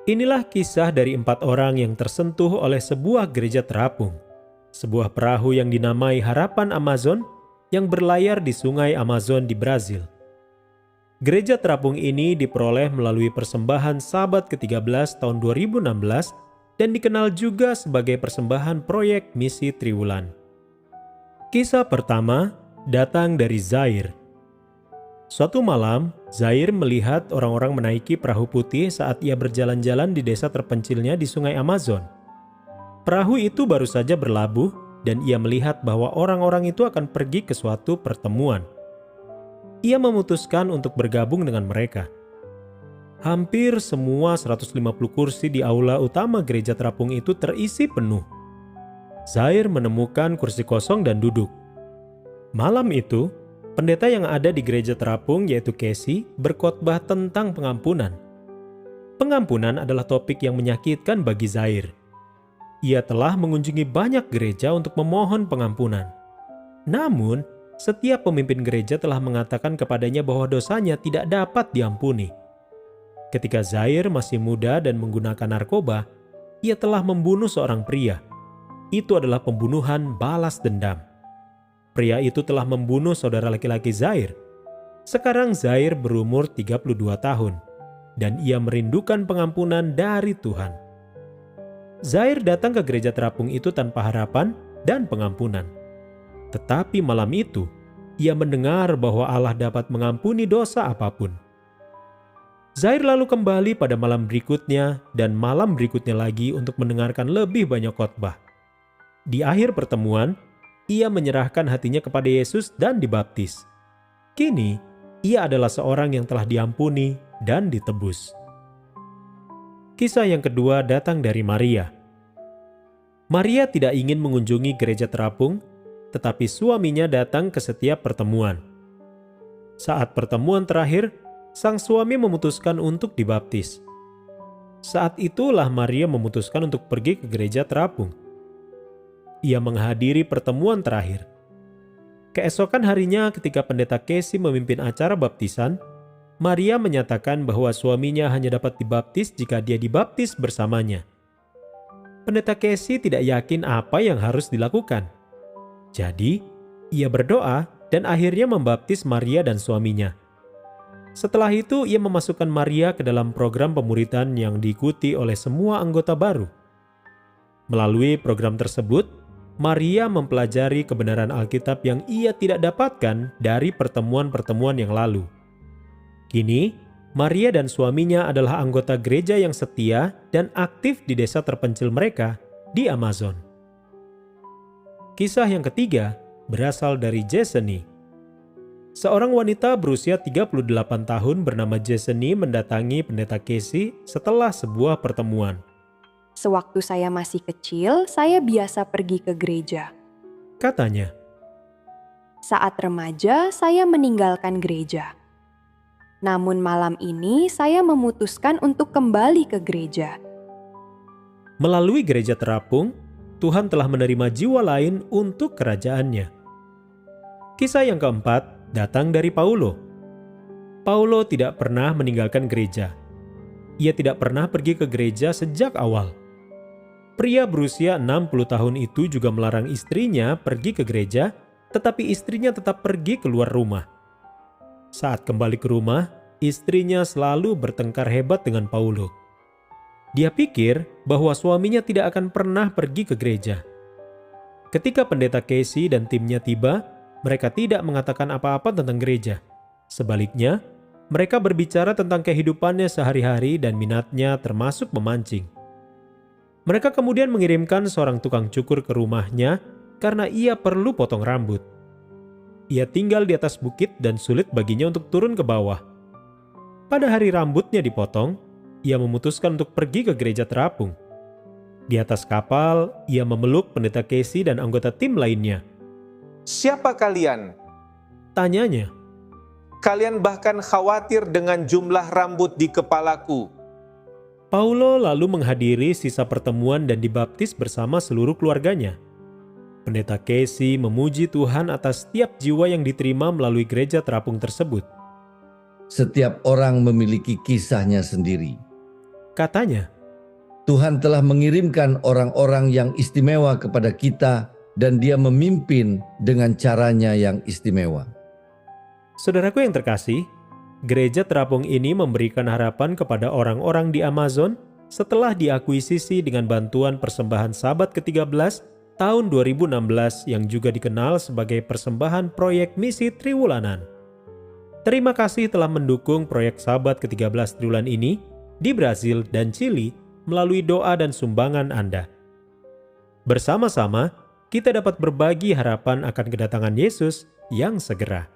Inilah kisah dari 4 orang yang tersentuh oleh sebuah gereja terapung. Sebuah perahu yang dinamai Harapan Amazon yang berlayar di sungai Amazon di Brazil. Gereja terapung ini diperoleh melalui persembahan Sabat ke-13 tahun 2016 dan dikenal juga sebagai persembahan proyek misi Triwulan. Kisah pertama datang dari Zair. Suatu malam, Zair melihat orang-orang menaiki perahu putih saat ia berjalan-jalan di desa terpencilnya di sungai Amazon. Perahu itu baru saja berlabuh dan ia melihat bahwa orang-orang itu akan pergi ke suatu pertemuan. Ia memutuskan untuk bergabung dengan mereka. Hampir semua 150 kursi di aula utama gereja terapung itu terisi penuh. Zair menemukan kursi kosong dan duduk. Malam itu, pendeta yang ada di gereja terapung yaitu Casey berkhotbah tentang pengampunan. Pengampunan adalah topik yang menyakitkan bagi Zair. Ia telah mengunjungi banyak gereja untuk memohon pengampunan. Namun, setiap pemimpin gereja telah mengatakan kepadanya bahwa dosanya tidak dapat diampuni. Ketika Zair masih muda dan menggunakan narkoba, ia telah membunuh seorang pria. Itu adalah pembunuhan balas dendam. Pria itu telah membunuh saudara laki-laki Zair. Sekarang Zair berumur 32 tahun, dan ia merindukan pengampunan dari Tuhan. Zair datang ke gereja terapung itu tanpa harapan dan pengampunan. Tetapi malam itu, ia mendengar bahwa Allah dapat mengampuni dosa apapun. Zair lalu kembali pada malam berikutnya dan malam berikutnya lagi untuk mendengarkan lebih banyak khotbah. Di akhir pertemuan, ia menyerahkan hatinya kepada Yesus dan dibaptis. Kini, ia adalah seorang yang telah diampuni dan ditebus. Kisah yang kedua datang dari Maria. Maria tidak ingin mengunjungi gereja terapung, tetapi suaminya datang ke setiap pertemuan. Saat pertemuan terakhir, sang suami memutuskan untuk dibaptis. Saat itulah Maria memutuskan untuk pergi ke gereja terapung. Ia menghadiri pertemuan terakhir. Keesokan harinya ketika pendeta Casey memimpin acara baptisan, Maria menyatakan bahwa suaminya hanya dapat dibaptis jika dia dibaptis bersamanya. Pendeta Casey tidak yakin apa yang harus dilakukan. Jadi, ia berdoa dan akhirnya membaptis Maria dan suaminya. Setelah itu, ia memasukkan Maria ke dalam program pemuridan yang diikuti oleh semua anggota baru. Melalui program tersebut, Maria mempelajari kebenaran Alkitab yang ia tidak dapatkan dari pertemuan-pertemuan yang lalu. Kini, Maria dan suaminya adalah anggota gereja yang setia dan aktif di desa terpencil mereka di Amazon. Kisah yang ketiga berasal dari Jeseni. Seorang wanita berusia 38 tahun bernama Jeseni mendatangi pendeta Casey setelah sebuah pertemuan. Sewaktu saya masih kecil, saya biasa pergi ke gereja. Katanya, Saat remaja, saya meninggalkan gereja. Namun malam ini saya memutuskan untuk kembali ke gereja. melalui gereja terapung, Tuhan telah menerima jiwa lain untuk kerajaannya. Kisah yang keempat datang dari Paulo. Paulo tidak pernah meninggalkan gereja. Ia tidak pernah pergi ke gereja sejak awal. Pria berusia 60 tahun itu juga melarang istrinya pergi ke gereja, tetapi istrinya tetap pergi keluar rumah. Saat kembali ke rumah, istrinya selalu bertengkar hebat dengan Paulo. Dia pikir bahwa suaminya tidak akan pernah pergi ke gereja. Ketika pendeta Casey dan timnya tiba, mereka tidak mengatakan apa-apa tentang gereja. Sebaliknya, mereka berbicara tentang kehidupannya sehari-hari dan minatnya termasuk memancing. Mereka kemudian mengirimkan seorang tukang cukur ke rumahnya karena ia perlu potong rambut. Ia tinggal di atas bukit dan sulit baginya untuk turun ke bawah. Pada hari rambutnya dipotong, ia memutuskan untuk pergi ke gereja terapung. Di atas kapal, ia memeluk pendeta Casey dan anggota tim lainnya. "Siapa kalian?" Tanyanya, "Kalian bahkan khawatir dengan jumlah rambut di kepalaku." Paulo lalu menghadiri sisa pertemuan dan dibaptis bersama seluruh keluarganya. Pendeta Casey memuji Tuhan atas setiap jiwa yang diterima melalui gereja terapung tersebut. Setiap orang memiliki kisahnya sendiri. Katanya, Tuhan telah mengirimkan orang-orang yang istimewa kepada kita dan Dia memimpin dengan caranya yang istimewa. Saudaraku yang terkasih, gereja terapung ini memberikan harapan kepada orang-orang di Amazon setelah diakuisisi dengan bantuan persembahan Sabat ke-13 tahun 2016 yang juga dikenal sebagai persembahan proyek misi Triwulanan. Terima kasih telah mendukung proyek Sabat ke-13 Triwulan ini di Brasil dan Chili melalui doa dan sumbangan Anda. Bersama-sama, kita dapat berbagi harapan akan kedatangan Yesus yang segera.